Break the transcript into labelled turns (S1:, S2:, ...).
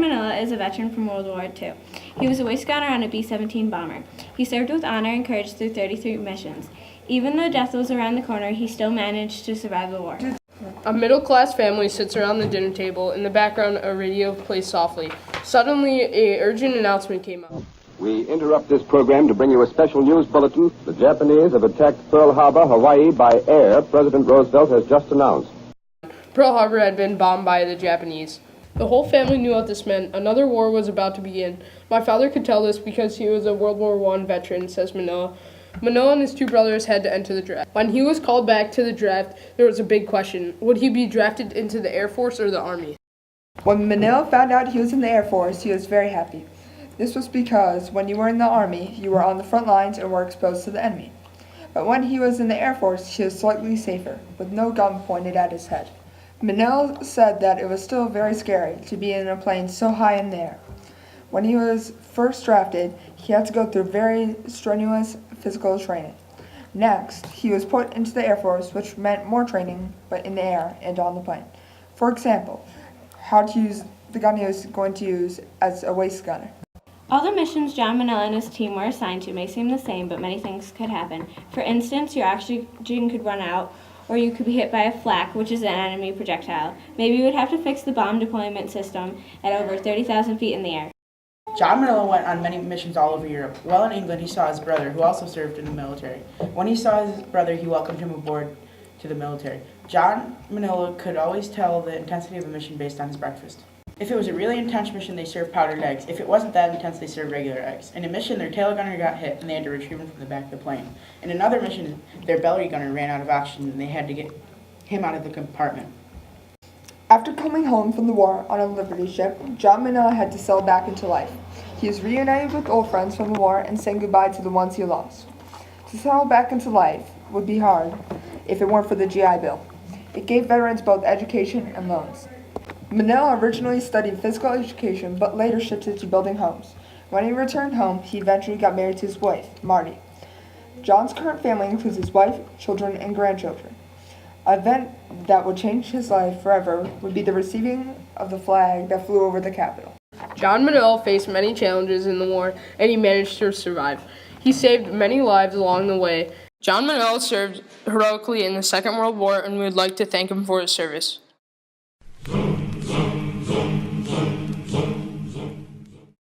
S1: John Manilla is a veteran from World War II. He was a Boy Scout on a B-17 bomber. He served with honor and courage through 33 missions. Even though death was around the corner, he still managed to survive the war.
S2: A middle-class family sits around the dinner table. In the background, a radio plays softly. Suddenly, an urgent announcement came up.
S3: We interrupt this program to bring you a special news bulletin. The Japanese have attacked Pearl Harbor, Hawaii, by air, President Roosevelt has just announced.
S2: Pearl Harbor had been bombed by the Japanese. The whole family knew what this meant. Another war was about to begin. My father could tell this because he was a World War I veteran, says Manilla. Manilla and his two brothers had to enter the draft. When he was called back to the draft, there was a big question. Would he be drafted into the Air Force or the Army?
S4: When Manilla found out he was in the Air Force, he was very happy. This was because when you were in the Army, you were on the front lines and were exposed to the enemy. But when he was in the Air Force, he was slightly safer, with no gun pointed at his head. Manilla said that it was still very scary to be in a plane so high in the air. When he was first drafted, he had to go through very strenuous physical training. Next, he was put into the Air Force, which meant more training, but in the air and on the plane. For example, how to use the gun he was going to use as a waist gunner.
S1: All the missions John Manilla and his team were assigned to may seem the same, but many things could happen. For instance, your oxygen could run out, or you could be hit by a flak, which is an enemy projectile. Maybe you would have to fix the bomb deployment system at over 30,000 feet in the air.
S5: John Manilla went on many missions all over Europe. While in England, he saw his brother, who also served in the military. When he saw his brother, he welcomed him aboard to the military. John Manilla could always tell the intensity of a mission based on his breakfast. If it was a really intense mission, they served powdered eggs. If it wasn't that intense, they served regular eggs. In a mission, their tail gunner got hit, and they had to retrieve him from the back of the plane. In another mission, their belly gunner ran out of oxygen, and they had to get him out of the compartment.
S4: After coming home from the war on a Liberty ship, John Manilla had to settle back into life. He is reunited with old friends from the war and saying goodbye to the ones he lost. To settle back into life would be hard if it weren't for the GI Bill. It gave veterans both education and loans. Manilla originally studied physical education, but later shifted to building homes. When he returned home, he eventually got married to his wife, Marty. John's current family includes his wife, children, and grandchildren. An event that would change his life forever would be the receiving of the flag that flew over the Capitol.
S2: John Manilla faced many challenges in the war, and he managed to survive. He saved many lives along the way. John Manilla served heroically in the Second World War, and we would like to thank him for his service.